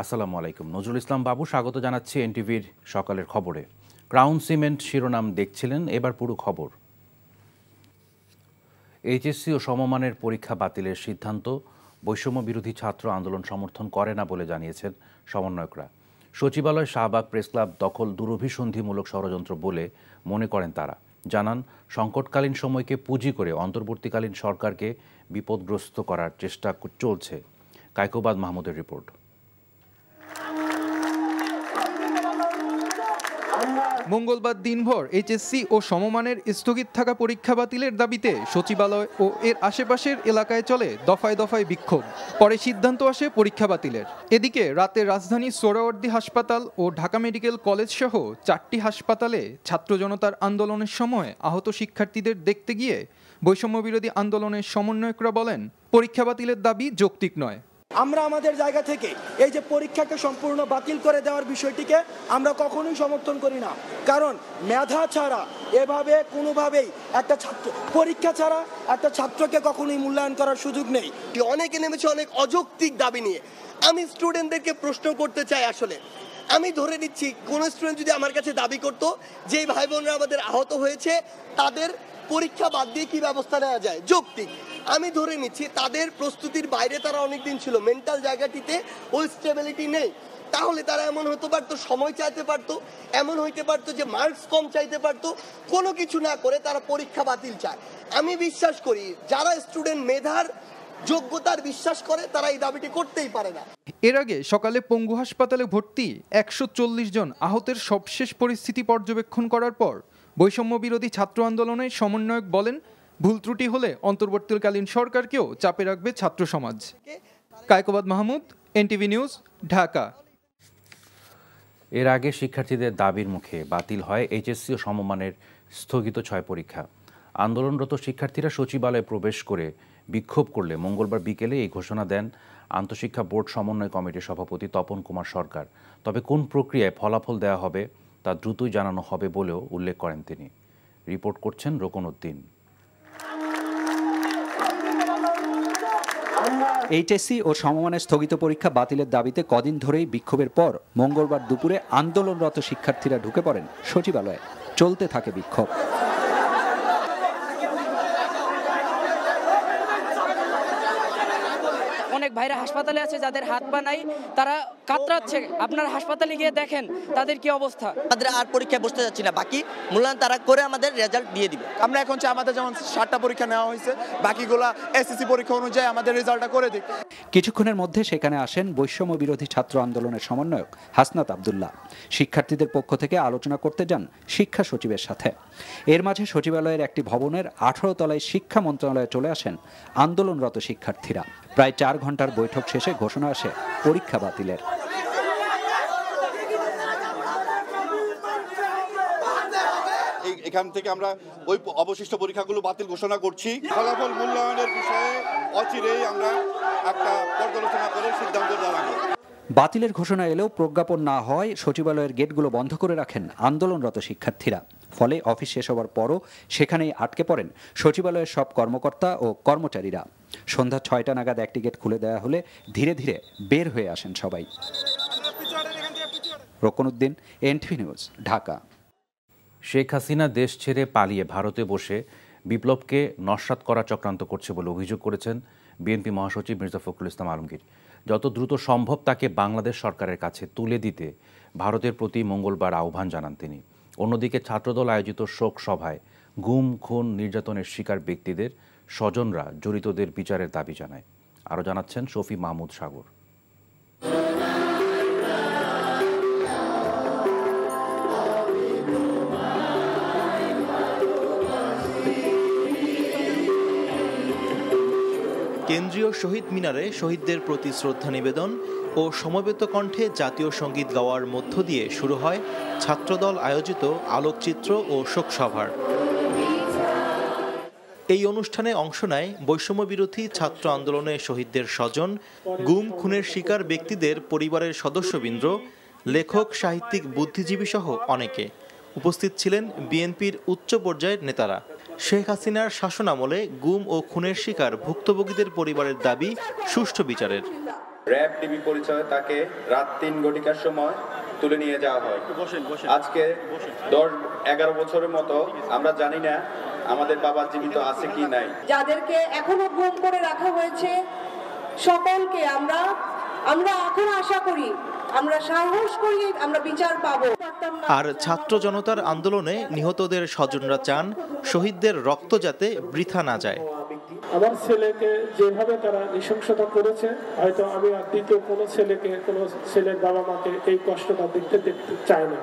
আসসালামু আলাইকুম। নজরুল ইসলাম বাবু স্বাগত জানাচ্ছি এনটিভির সকালের খবরে। ক্রাউন সিমেন্ট শিরোনাম দেখছিলেন, এবার পুরো খবর। এইচএসসি ও সমমানের পরীক্ষা বাতিলের সিদ্ধান্ত বৈষম্য বিরোধী ছাত্র আন্দোলন সমর্থন করে না বলে জানিয়েছেন সমন্বয়করা। সচিবালয় শাহবাগ প্রেসক্লাব দখল দুরভিসন্ধিমূলক ষড়যন্ত্র বলে মনে করেন তারা। জানান, সংকটকালীন সময়কে পুঁজি করে অন্তর্বর্তীকালীন সরকারকে বিপদগ্রস্ত করার চেষ্টা চলছে। কায়কোবাদ মাহমুদের রিপোর্ট। মঙ্গলবার দিনভর এইচএসসি ও সমমানের স্থগিত থাকা পরীক্ষা বাতিলের দাবিতে সচিবালয় ও এর আশেপাশের এলাকায় চলে দফায় দফায় বিক্ষোভ। পরে সিদ্ধান্ত আসে পরীক্ষা বাতিলের। এদিকে রাতে রাজধানীর সোহরাওয়ার্দী হাসপাতাল ও ঢাকা মেডিকেল কলেজ সহ 4টি হাসপাতালে ছাত্র জনতার আন্দোলনের সময় আহত শিক্ষার্থীদের দেখতে গিয়ে বৈষম্য বিরোধী আন্দোলনের সমন্বয়করা বলেন, পরীক্ষা বাতিলের দাবি যৌক্তিক নয়। আমরা আমাদের জায়গা থেকে এই যে পরীক্ষাকে সম্পূর্ণ বাতিল করে দেওয়ার বিষয়টিকে আমরা কখনোই সমর্থন করি না। কারণ মেধা ছাড়া এভাবে কোনোভাবেই একটা ছাত্র পরীক্ষা ছাড়া একটা ছাত্রকে কখনোই মূল্যায়ন করার সুযোগ নেই। অনেকে নেমেছে অনেক অযৌক্তিক দাবি নিয়ে। আমি স্টুডেন্টদেরকে প্রশ্ন করতে চাই, আসলে আমি ধরে নিচ্ছি কোন স্টুডেন্ট যদি আমার কাছে দাবি করত যে ভাই বোনরা আমাদের আহত হয়েছে, তাদের পরীক্ষা বাদ দিয়ে কি ব্যবস্থা নেওয়া যায়, যৌক্তিক। আমি ধরে নিচ্ছি তাদের প্রস্তুতির বাইরে তারা অনেকদিন ছিল, মেন্টাল জায়গাটিতে ওই স্টেবিলিটি নেই। তাহলে তারা এমন হতে পারতো, সময় চাইতে পারতো, এমন হইতে পারতো যে মার্কস কম চাইতে পারতো। কোনো কিছু না করে তারা পরীক্ষা বাতিল চায়। আমি বিশ্বাস করি যারা স্টুডেন্ট মেধার যোগ্যতার বিশ্বাস করে তারা এই দাবিটি করতেই পারে না। এর আগে সকালে পঙ্গু হাসপাতালে ভর্তি 140 জন আহতের সবশেষ পরিস্থিতি পর্যবেক্ষণ করার পর বৈষম্য বিরোধী ছাত্র আন্দোলনের সমন্বয়ক বলেন, ভুল ত্রুটি হলে অন্তর্বর্তীকালীন সরকারকেও চাপে রাখবে ছাত্র সমাজ। Kaikobad Mahmud, NTV news, Dhaka. এর আগে শিক্ষার্থীদের দাবির মুখে বাতিল হয় এইচএসসি ও সমমানের স্থগিত 6 পরীক্ষা। আন্দোলনরত শিক্ষার্থীরা সচিবালয়ে প্রবেশ করে বিক্ষোভ করলে মঙ্গলবার বিকেলে এই ঘোষণা দেন আন্তঃশিক্ষা বোর্ড সমন্বয় কমিটির সভাপতি তপন কুমার সরকার। তবে কোন প্রক্রিয়ায় ফলাফল দেওয়া হবে তা দ্রুতই জানানো হবে বলেও উল্লেখ করেন তিনি। রিপোর্ট করছেন রোকন উদ্দিন। এইচএসসি ও সমমানের স্থগিত পরীক্ষা বাতিলের দাবিতে কদিন ধরেই বিক্ষোভের পর মঙ্গলবার দুপুরে আন্দোলনরত শিক্ষার্থীরা ঢুকে পড়েন সচিবালয়ে। চলতে থাকে বিক্ষোভ। অনেক ভাইরা হাসপাতালে আছে, যাদের হাত পা নাই, তারা কাতরাচ্ছে। আপনারা হাসপাতালে গিয়ে দেখেন তাদের কি অবস্থা। আমাদের আর পরীক্ষায় বসতে যাচ্ছি না, বাকি মূল্যায়ন তারা করে আমাদের রেজাল্ট দিয়ে দিবে। আমরা এখন চাই আমাদের যেমন 7টা পরীক্ষা নেওয়া হয়েছে, বাকিগুলা এসএসসি পরীক্ষা অনুযায়ী আমাদের রেজাল্টটা করে দিক। কিছুক্ষণের মধ্যে সেখানে আসেন বৈষম্য বিরোধী ছাত্র আন্দোলনের সমন্বয়ক হাসনাত আব্দুল্লাহ। শিক্ষার্থীদের পক্ষ থেকে আলোচনা করতে যান শিক্ষা সচিবের সাথে। এর মাঝে সচিবালয়ের একটি ভবনের 18 তলায় শিক্ষা মন্ত্রণালয়ে চলে আসেন আন্দোলনরত শিক্ষার্থীরা। প্রায় 4 ঘন্টার বৈঠক শেষে ঘোষণা আসে পরীক্ষা বাতিলের। এখান থেকে আমরা ওই অবশিষ্ট পরীক্ষাগুলো বাতিল ঘোষণা করছি। ফলাফল মূল্যায়নের বিষয়ে অচিরেই আমরা একটা পর্যালোচনা করে সিদ্ধান্ত জানাবো। বাতিলের ঘোষণা এলেও প্রজ্ঞাপন না হয় সচিবালয়ের গেটগুলো বন্ধ করে রাখেন আন্দোলনরত শিক্ষার্থীরা। ফলে অফিস শেষ হওয়ার পরও সেখানেই আটকে পড়েন সচিবালয়ের সব কর্মকর্তা ও কর্মচারীরা। সন্ধ্যা 6টা নাগাদ একটি গেট খুলে দেওয়া হলে ধীরে ধীরে বের হয়ে আসেন সবাই। রোকন উদ্দিন, এনটিভি নিউজ, ঢাকা। শেখ হাসিনা দেশ ছেড়ে পালিয়ে ভারতে বসে বিপ্লবকে নস্যাৎ করার চক্রান্ত করছে বলে অভিযোগ করেছেন বিএনপি মহাসচিব মির্জা ফখরুল ইসলাম আলমগীর। যত দ্রুত সম্ভব তাকে বাংলাদেশ সরকারের কাছে তুলে দিতে ভারতের প্রতি মঙ্গলবার আহ্বান জানান তিনি। অন্যদিকে ছাত্রদল আয়োজিত শোক সভায় গুম, খুন, নির্যাতনের শিকার ব্যক্তিদের স্বজনরা জড়িতদের বিচারের দাবি জানায়। আরও জানাচ্ছেন শফি মাহমুদ সাগর। কেন্দ্রীয় শহীদ মিনারে শহীদদের প্রতি শ্রদ্ধা নিবেদন ও সমবেত কণ্ঠে জাতীয় সঙ্গীত গাওয়ার মধ্য দিয়ে শুরু হয় ছাত্রদল আয়োজিত আলোকচিত্র ও শোকসভার। এই অনুষ্ঠানে অংশ নেয় বৈষম্য বিরোধী ছাত্র আন্দোলনে শহীদদের স্বজন, গুম খুনের শিকার ব্যক্তিদের পরিবারের সদস্যবৃন্দ, লেখক, সাহিত্যিক, বুদ্ধিজীবী সহ অনেকে। উপস্থিত ছিলেন বিএনপির উচ্চ পর্যায়ের নেতারা। শেখ হাসিনার শাসনামলে গুম ও খুনের শিকার ভুক্তভোগীদের পরিবারের দাবি সুষ্ঠু বিচারের। র্যাব ডিবি পরিচয়ে তাকে রাত ৩ ঘটিকার সময় তুলে নিয়ে যাওয়া হয়। আজকে 10-11 বছরের মতো আমরা জানি না আমাদের বাবা জীবিত আছে কি নাই। যাদেরকে এখনো গুম করে রাখা হয়েছে সকলকে আমরা এখন আশা করি, আমরা সাহস করি আমরা বিচার পাবো। আর ছাত্র জনতার আন্দোলনে নিহতদের স্বজনরা চান শহীদদের রক্ত যাতে বৃথা না যায়। আমার ছেলেকে যেভাবে তারা নৃশংসতা করেছে, হয়তো আমি আর দ্বিতীয় কোনো ছেলের বাবা মাকে এই কষ্টটা দেখতে চাই না।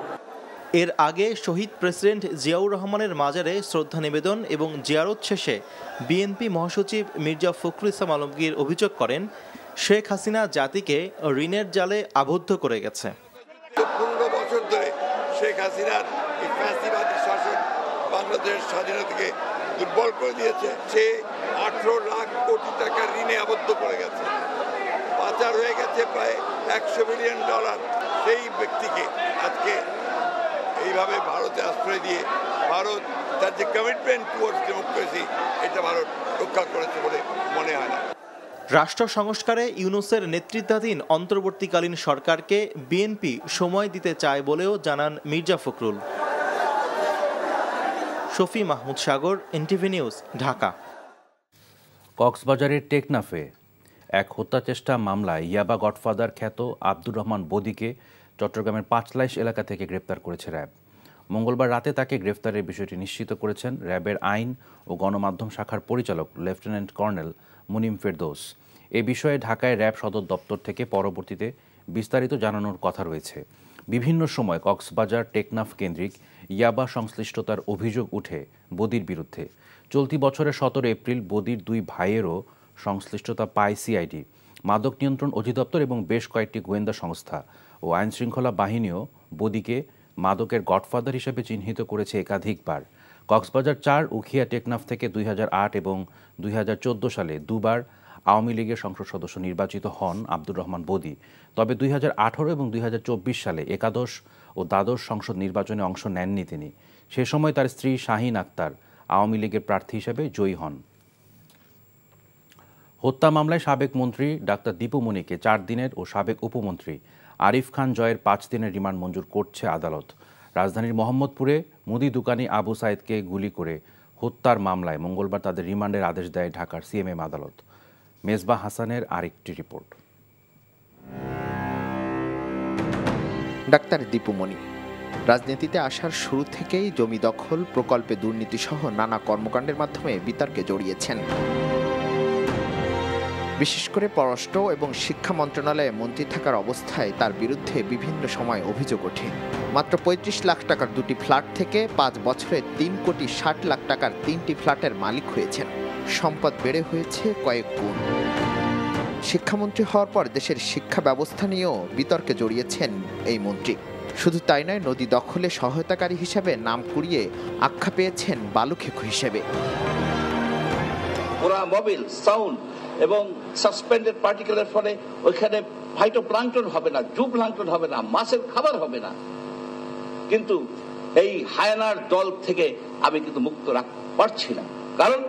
এর আগে শহীদ প্রেসিডেন্ট জিয়াউর রহমানের মাজারে শ্রদ্ধা নিবেদন এবং জিয়ারত শেষে বিএনপি মহাসচিব মির্জা ফখরুল ইসলাম আলমগীর অভিযোগ করেন, শেখ হাসিনা জাতিকে ঋণের জালে আবদ্ধ করে গেছে। 15 বছর ধরে শেখ হাসিনার এই ফ্যাসিবাদী শাসন বাংলাদেশের স্বাধীনতাকে দুর্বল করে দিয়েছে। সে 18 লাখ কোটি টাকা ঋণে আবদ্ধ করে গেছে, পাচার হয়ে গেছে প্রায় $100 বিলিয়ন। সেই ব্যক্তিকে আজকে এইভাবে ভারতে আশ্রয় দিয়ে ভারত তার যে কমিটমেন্ট টুয়ার্ডস ডেমোক্রেসি, এটা ভারত রক্ষা করেছে বলে মনে হয় না। রাষ্ট্র সংস্কারে ইউনূসের নেতৃত্বাধীন অন্তর্বর্তীকালীন সরকারকে বিএনপি সময় দিতে চায় বলেও জানান মির্জা ফখরুল। শফি মাহমুদ সাগর, এনটিভি নিউজ, ঢাকা। কক্সবাজারের টেকনাফে এক হত্যাচেষ্টা মামলায় ইয়াবা গডফাদার খ্যাত আব্দুর রহমান বদিকে চট্টগ্রামের পাঁচলাইশ এলাকা থেকে গ্রেপ্তার করেছে র্যাব। মঙ্গলবার রাতে তাকে গ্রেফতারের বিষয়টি নিশ্চিত করেছেন র্যাবের আইন ও গণমাধ্যম শাখার পরিচালক লেফটেন্যান্ট কর্নেল মুনিম ফেরদৌস। এ বিষয়ে ঢাকায় র্যাব সদর দপ্তর থেকে পরবর্তীতে বিস্তারিত জানানোর কথা রয়েছে। বিভিন্ন সময় কক্সবাজার টেকনাফ কেন্দ্রিক ইয়াবা সংশ্লিষ্টতার অভিযোগ উঠে বদির বিরুদ্ধে। চলতি বছরের 17 এপ্রিল বদির 2 ভাইয়েরও সংশ্লিষ্টতা পায় সিআইডি। মাদক নিয়ন্ত্রণ অধিদপ্তর এবং বেশ কয়েকটি গোয়েন্দা সংস্থা ও আইনশৃঙ্খলা বাহিনীও বদিকে মাদকের গডফাদার হিসেবে চিহ্নিত করেছে একাধিকবার। কক্সবাজার 4 উখিয়া টেকনাফ থেকে 2008 এবং 2014 সালে দুবার আওয়ামী লীগের সংসদ সদস্য নির্বাচিত হন আব্দুর রহমান বদি। তবে 2018 এবং 2024 সালে একাদশ ও দ্বাদশ সংসদ নির্বাচনে অংশ নেননি তিনি। সে সময় তার স্ত্রী শাহিন আক্তার আওয়ামী লীগের প্রার্থী হিসেবে জয়ী হন। হত্যা মামলায় সাবেক মন্ত্রী ডাক্তার দীপু মনিকে 4 দিনের ও সাবেক উপমন্ত্রী আরিফ খান জয়ের 5 দিনের রিমান্ড মঞ্জুর করছে আদালত। রাজধানীর মোহাম্মদপুরে মুদি দোকানি আবু সাইদকে গুলি করে হত্যার মামলায় মঙ্গলবার তাদের রিমান্ডের আদেশ দেয় ঢাকার সিএমএম আদালত। মেজবা হাসানের আরেকটি রিপোর্ট। ডাক্তার দীপু মনি রাজনীতিতে আসার শুরু থেকেই জমি দখল, প্রকল্পে দুর্নীতি সহ নানা কর্মকাণ্ডের মাধ্যমে বিতর্কে জড়িয়েছেন। বিশেষ করে পররাষ্ট্র এবং শিক্ষা মন্ত্রণালয়ে মন্ত্রী থাকার অবস্থায় তার বিরুদ্ধে বিভিন্ন সময় অভিযোগ ওঠে। মাত্র 35 লাখ টাকার 2টি ফ্ল্যাট থেকে 5 বছরে 3 কোটি 60 লাখ টাকার 3টি ফ্ল্যাটের মালিক হয়েছেন। সম্পদ বেড়ে হয়েছে কয়েক গুণ। শিক্ষামন্ত্রী হওয়ার পর দেশের শিক্ষা ব্যবস্থা নিয়েও বিতর্কে জড়িয়েছেন এই মন্ত্রী। শুধু তাই নয়, নদী দখলে সহায়তাকারী হিসেবে নাম কুড়িয়ে আখ্যা পেয়েছেন বালুখেকু হিসেবে। ওরা মোবিল সাউন্ড এবং সাসপেন্ডেড পার্টিকেলের ফলে ওইখানে ফাইটোপ্লাঙ্কটন হবে না, জুপ্লাঙ্কটন হবে না, মাছের খাবার হবে না। কিন্তু এই হায়ানার দল থেকে আমি কিন্তু মুক্ত রাখতে পারছি না, কারণ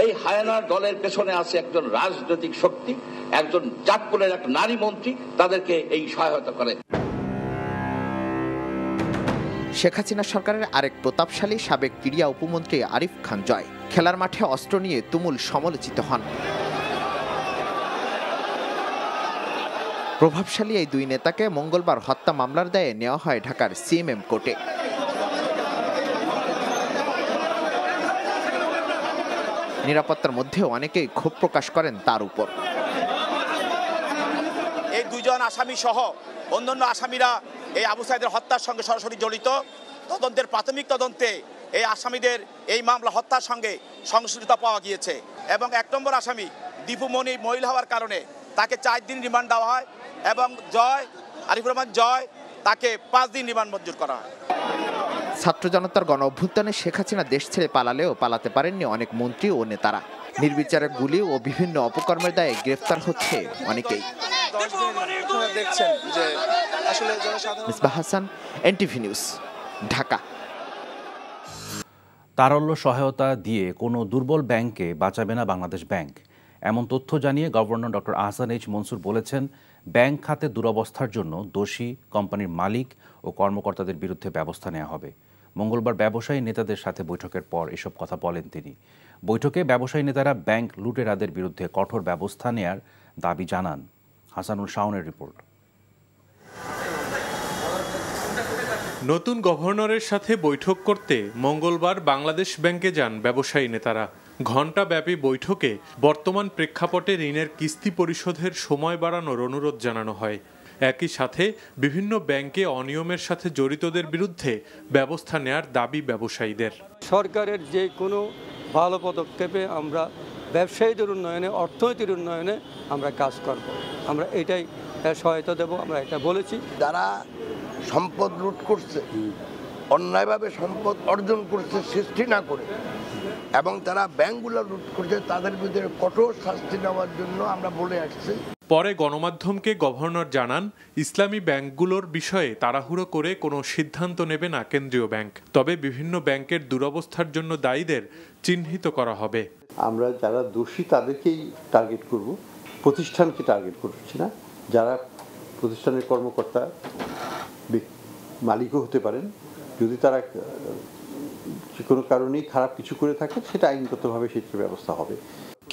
এই হায়ানার দলের পেছনে আছে একজন রাজনৈতিক শক্তি, একজন চাঁদপুরের এক নারী মন্ত্রী, তাদেরকে এই সহায়তা করে। শেখ হাসিনা সরকারের আরেক প্রতাপশালী সাবেক ক্রীড়া উপমন্ত্রী আরিফ খান জয় খেলার মাঠে অস্ত্র নিয়ে তুমুল সমালোচিত হন। প্রভাবশালী এই 2 নেতাকে মঙ্গলবার হত্যা মামলার দায়ে নেওয়া হয় ঢাকার সিএমএম কোর্টে। নিরাপত্তার মধ্যেও অনেকেই ক্ষোভ প্রকাশ করেন তার উপর। এই 2 জন আসামি সহ অন্যান্য আসামিরা এই আবু সাইদের হত্যার সঙ্গে সরাসরি জড়িত। তদন্তের প্রাথমিক তদন্তে এই আসামিদের এই মামলা হত্যার সঙ্গে সংশ্লিষ্টতা পাওয়া গিয়েছে এবং 1 নম্বর আসামি দীপু মনি মহিলা হওয়ার কারণে তাকে 4 দিন রিমান্ড দেওয়া হয় এবং আরিফুর রহমান জয় তাকে 5 দিন রিমান্ড মঞ্জুর করা হয়। ছাত্র জনতার গণ অভ্যুত্থানে শেখ হাসিনা দেশ ছেড়ে পালালেও পালাতে পারেননি অনেক মন্ত্রী ও নেতারা। নির্বিচারে গুলি ও বিভিন্ন অপকর্মের দায়ে গ্রেফতার হচ্ছে অনেকেই। Mezba Hasan, NTV news, Dhaka. তারল্য সহায়তা দিয়ে কোনো দুর্বল ব্যাংককে বাঁচাবে না বাংলাদেশ ব্যাংক, এমন তথ্য জানিয়ে governor doctor Ahsan H Mansur বলেছেন, ব্যাংক খাতে দুরবস্থার জন্য দোষী কোম্পানির মালিক ও কর্মকর্তাদের বিরুদ্ধে ব্যবস্থা নেওয়া হবে। মঙ্গলবার ব্যবসায়ী নেতাদের সাথে বৈঠকের পর এসব কথা বলেন তিনি। বৈঠকে ব্যবসায়ী নেতারা ব্যাংক লুটেরাদের বিরুদ্ধে কঠোর ব্যবস্থা নেয়ার দাবি জানান। হাসানুল শাওনের রিপোর্ট। নতুন গভর্নরের সাথে বৈঠক করতে মঙ্গলবার বাংলাদেশ ব্যাংকে যান ব্যবসায়ী নেতারা। ঘণ্টাব্যাপী বৈঠকে বর্তমান প্রেক্ষাপটে ঋণের কিস্তি পরিশোধের সময় বাড়ানোর অনুরোধ জানানো হয়। একই সাথে বিভিন্ন ব্যাংকে অনিয়মের সাথে জড়িতদের বিরুদ্ধে ব্যবস্থা নেয়ার দাবি ব্যবসায়ীদের। সরকারের যে কোনো ভালো পদক্ষেপে আমরা ব্যবসায়ীদের উন্নয়নে, অর্থনীতির উন্নয়নে আমরা কাজ করব। আমরা এটাই সহায়তা দেব, আমরা এটা বলেছি। যারা সম্পদ লুট করছে, অন্যায়ভাবে সম্পদ অর্জন করছে সৃষ্টি না করে, এবং তারা ব্যাংকগুলো লুট করছে, তাদের বিরুদ্ধে কঠোর শাস্তি নেওয়ার জন্য আমরা বলে আসছি। পরে গণমাধ্যমকে গভর্নর জানান, ইসলামী ব্যাংকগুলোর বিষয়ে তাড়াহুড়ো করে কোনো সিদ্ধান্ত নেবে না কেন্দ্রীয় ব্যাংক। তবে বিভিন্ন ব্যাংকের দুরবস্থার জন্য দায়ীদের চিহ্নিত করা হবে। আমরা যারা দোষী তাদেরকেই টার্গেট করব, প্রতিষ্ঠানকে টার্গেট করছি না। যারা প্রতিষ্ঠানের কর্মকর্তা, মালিকও হতে পারেন, যদি তারা কোনো কারণেই খারাপ কিছু করে থাকে, সেটা আইনগতভাবে সেটার ব্যবস্থা হবে।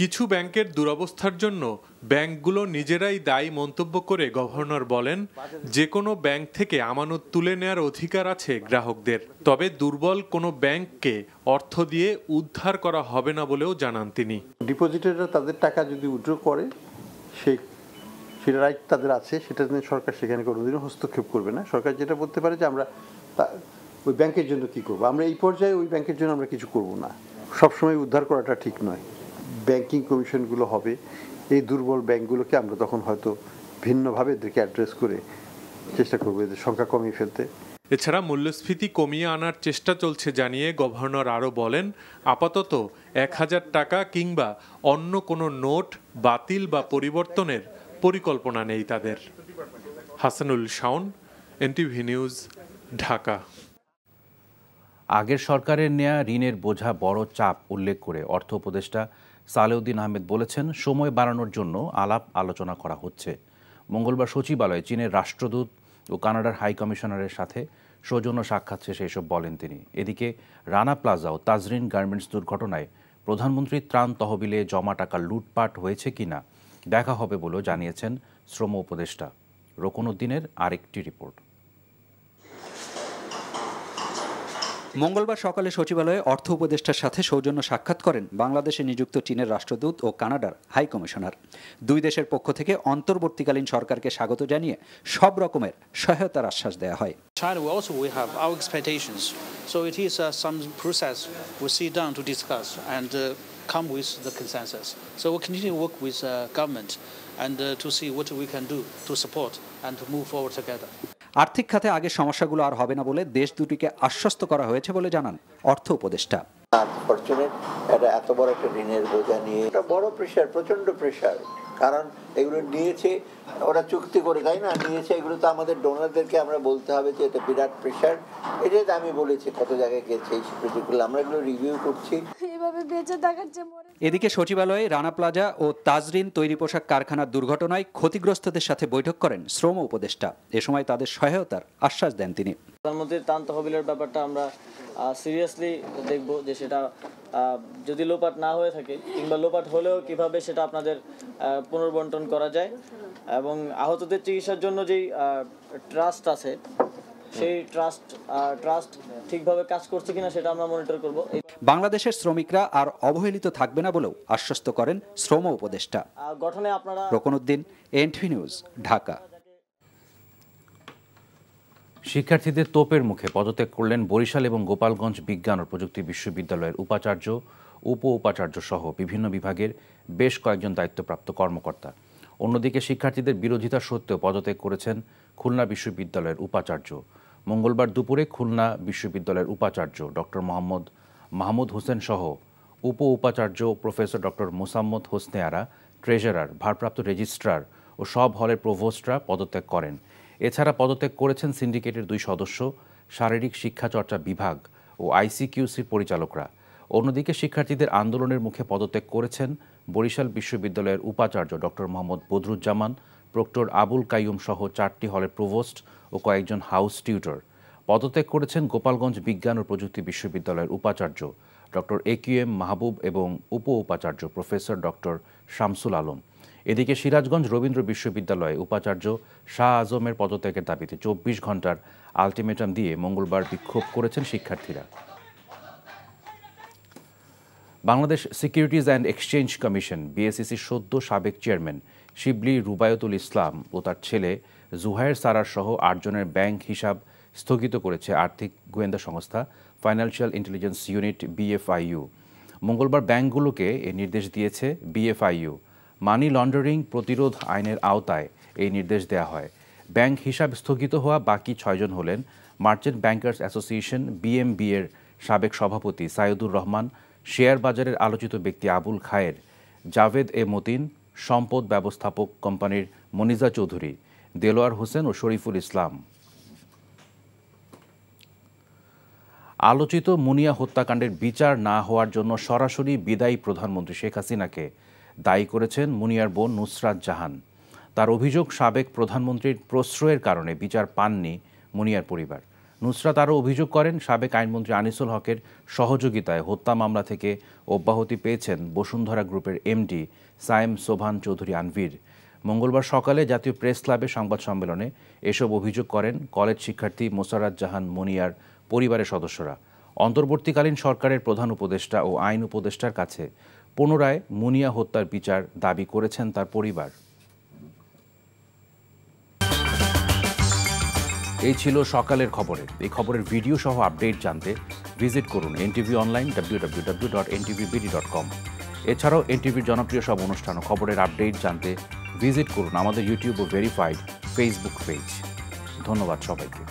কিছু ব্যাংকের দুরবস্থার জন্য ব্যাংকগুলো নিজেরাই দায়ী মন্তব্য করে গভর্নর বলেন, যে কোনো ব্যাংক থেকে আমানত তুলে নেয়ার অধিকার আছে গ্রাহকদের। তবে দুর্বল কোনো ব্যাংককে অর্থ দিয়ে উদ্ধার করা হবে না বলেও জানান তিনি। ডিপোজিটাররা তাদের টাকা যদি উইথড্র করে, সেটা রাইট তাদের আছে, সেটা সরকার সেখানে কোনোদিনও হস্তক্ষেপ করবে না। সরকার যেটা বলতে পারে যে আমরা ওই ব্যাংকের জন্য কি করব, আমরা এই পর্যায়ে ওই ব্যাংকের জন্য আমরা কিছু করব না। সবসময় উদ্ধার করাটা ঠিক নয়। ব্যাংকিং কমিশনগুলো হবে, এই দুর্বল ব্যাংকগুলোকে আমরা তখন হয়তো ভিন্নভাবে এদেরকে অ্যাড্রেস করে চেষ্টা করবো এদের সংখ্যা কমিয়ে ফেলতে। এছাড়া মূল্যস্ফীতি কমিয়ে আনার চেষ্টা চলছে জানিয়ে গভর্নর আরও বলেন, আপাতত 1000 টাকা কিংবা অন্য কোনো নোট বাতিল বা পরিবর্তনের পরিকল্পনা নেই তাদের। Hasanul Shaon, NTV news, Dhaka. আগের সরকারের নেয়া ঋণের বোঝা বড় চাপ উল্লেখ করে অর্থ উপদেষ্টা সালেউদ্দিন আহমেদ বলেছেন, সময় বাড়ানোর জন্য আলাপ আলোচনা করা হচ্ছে। মঙ্গলবার সচিবালয়ে চীনের রাষ্ট্রদূত ও কানাডার হাই কমিশনারের সাথে সৌজন্য সাক্ষাৎ শেষে এসব বলেন তিনি। এদিকে রানা প্লাজা ও তাজরিন গার্মেন্টস দুর্ঘটনায় প্রধানমন্ত্রীর ত্রাণ তহবিলে জমা টাকা লুটপাট হয়েছে কিনা দেখা হবে বলেও জানিয়েছেন শ্রম উপদেষ্টা। রোকনউদ্দিনের আরেকটি রিপোর্ট। মঙ্গলবার সকালে সচিবালয়ে অর্থ উপদেষ্টার সাথে সৌজন্য সাক্ষাৎ করেন বাংলাদেশে নিযুক্ত চীনের রাষ্ট্রদূত ও কানাডার হাই কমিশনার। দুই দেশের পক্ষ থেকে অন্তর্বর্তীকালীন সরকারকে স্বাগত জানিয়ে সব রকমের সহায়তার আশ্বাস দেওয়া হয়। China we have our expectations, so it is some process we sit down to discuss and come with the consensus. So we'll continue to work with government and to see what we can do to support and to move forward together. আর্থিক খাতে আগের সমস্যাগুলো আর হবে না বলে দেশ দুটিকে আশ্বস্ত করা হয়েছে বলে জানান অর্থ উপদেষ্টা। আনফরচুনেট এটা এত বড় একটা ঋণের বোঝা নিয়ে এটা বড় প্রেশার, প্রচন্ড প্রেশার। কারণ এগুলো নিয়েছে ওরা চুক্তি করে, তাই না, নিয়েছে। এগুলো তো আমাদের ডোনারদেরকে আমরা বলতে হবে যে এটা বিরাট প্রেশার। এটাই তো আমি বলেছি কত জায়গায় গেছে এই প্রজেক্টগুলো, আমরা এগুলো রিভিউ করছি। এভাবে বেঁচে থাকার যে এদিকে সচিবালয়ে রানা প্লাজা ও তাজরিন তৈরি পোশাক কারখানার দুর্ঘটনায় ক্ষতিগ্রস্তদের সাথে বৈঠক করেন শ্রম উপদেষ্টা। এ সময় তাদের সহায়তার আশ্বাস দেন তিনি। প্রধানমন্ত্রীর ত্রাণ তহবিলের ব্যাপারটা আমরা সিরিয়াসলি দেখব, যে সেটা যদি লোপাট না হয়ে থাকে কিংবা লোপাট হলেও কিভাবে সেটা আপনাদের পুনর্বন্টন করা যায়, এবং আহতদের চিকিৎসার জন্য যেই ট্রাস্ট আছে সেই ট্রাস্ট ঠিকভাবে কাজ করছে কিনা সেটা আমরা মনিটর করব। বাংলাদেশের শ্রমিকরা আর অবহেলিত থাকবে না বলেও আশ্বস্ত করেন শ্রম উপদেষ্টা। গঠনে আপনারা রোকনউদ্দিন, এনটিভি নিউজ, ঢাকা। শিক্ষার্থীদের তোপের মুখে পদত্যাগ করলেন বরিশাল এবং গোপালগঞ্জ বিজ্ঞান ও প্রযুক্তি বিশ্ববিদ্যালয়ের উপাচার্য, উপ উপাচার্য সহ বিভিন্ন বিভাগের বেশ কয়েকজন দায়িত্বপ্রাপ্ত কর্মকর্তা। অন্যদিকে শিক্ষার্থীদের বিরোধিতা সত্ত্বেও পদত্যাগ করেছেন খুলনা বিশ্ববিদ্যালয়ের উপাচার্য। মঙ্গলবার দুপুরে খুলনা বিশ্ববিদ্যালয়ের উপাচার্য ডক্টর মাহমুদ হোসেন সহ উপ উপাচার্য professor doctor Mosammat Hosne Ara, treasurer, ভারপ্রাপ্ত রেজিস্ট্রার ও সব হলের প্রভোস্টরা পদত্যাগ করেন। এছাড়া পদত্যাগ করেছেন সিন্ডিকেটের 2 সদস্য, শারীরিক শিক্ষা চর্চা বিভাগ ও আইসিকিউসির পরিচালকরা। অন্যদিকে শিক্ষার্থীদের আন্দোলনের মুখে পদত্যাগ করেছেন বরিশাল বিশ্ববিদ্যালয়ের উপাচার্য ডক্টর মোহাম্মদ বদরুজ্জামান, প্রক্টর আবুল কাইয়ুম সহ 4টি হলের প্রভোস্ট ও কয়েকজন হাউস টিউটর। পদত্যাগ করেছেন গোপালগঞ্জ বিজ্ঞান ও প্রযুক্তি বিশ্ববিদ্যালয়ের উপাচার্য ডক্টর AQM মাহবুব এবং উপ উপাচার্য প্রফেসর ডক্টর শামসুল আলম। এদিকে সিরাজগঞ্জ রবীন্দ্র বিশ্ববিদ্যালয়ে উপাচার্য শাহ আজমের পদত্যাগের দাবিতে 24 ঘন্টার আলটিমেটাম দিয়ে মঙ্গলবার বিক্ষোভ করেছেন শিক্ষার্থীরা। Bangladesh securities and exchange commission BSEC সদ্য সাবেক চেয়ারম্যান শিবলি রুবায়তুল ইসলাম ও তার ছেলে জুহায়ের সারার সহ 8 জনের ব্যাংক হিসাব স্থগিত করেছে আর্থিক গোয়েন্দা সংস্থা ফাইন্যান্সিয়াল ইন্টেলিজেন্স ইউনিট BFIU। মঙ্গলবার ব্যাংকগুলোকে এ নির্দেশ দিয়েছে BFIU। মানি লন্ডারিং প্রতিরোধ আইনের আওতায় এই নির্দেশ দেওয়া হয়। ব্যাংক হিসাব স্থগিত হওয়া বাকি 6 জন হলেন মার্চেন্ট ব্যাংকার্স অ্যাসোসিয়েশন BMB এর সাবেক সভাপতি সাইদুর রহমান, শেয়ার বাজারের আলোচিত ব্যক্তি আবুল খায়ের, জাভেদ মতিন, সম্পদ ব্যবস্থাপক কোম্পানির মনিজা চৌধুরী, দেলোয়ার হোসেন ও শরীফুল ইসলাম। আলোচিত মুনিয়া হত্যাকাণ্ডের বিচার না হওয়ার জন্য সরাসরি বিদায়ী প্রধানমন্ত্রী শেখ হাসিনাকে দায়ী করেছেন মুনিয়ার বোন নুসরাত জাহান। তার অভিযোগ, সাবেক প্রধানমন্ত্রীর প্রশ্রয়ের কারণে বিচার পাননি মুনিয়ার পরিবার। নুসরাত আরও অভিযোগ করেন, সাবেক আইনমন্ত্রী আনিসুল হকের সহযোগিতায় হত্যা মামলা থেকে অব্যাহতি পেয়েছেন বসুন্ধরা গ্রুপের MD সায়েম সোভান চৌধুরী আনভীর। মঙ্গলবার সকালে জাতীয় প্রেস ক্লাবে সংবাদ সম্মেলনে এসব অভিযোগ করেন কলেজ শিক্ষার্থী মোসারাত জাহান মুনিয়ার পরিবারের সদস্যরা। অন্তর্বর্তীকালীন সরকারের প্রধান উপদেষ্টা ও আইন উপদেষ্টার কাছে পুনরায় মুনিয়া হত্যার বিচার দাবি করেছেন তার পরিবার। এই ছিল সকালের খবরের। এই খবরের ভিডিও সহ আপডেট জানতে ভিজিট করুন NTV অনলাইন www.ntvbd.com। এছাড়াও NTVর জনপ্রিয় সব অনুষ্ঠান ও খবরের আপডেট জানতে ভিজিট করুন আমাদের ইউটিউব ও ভেরিফাইড ফেসবুক পেজ। ধন্যবাদ সবাইকে।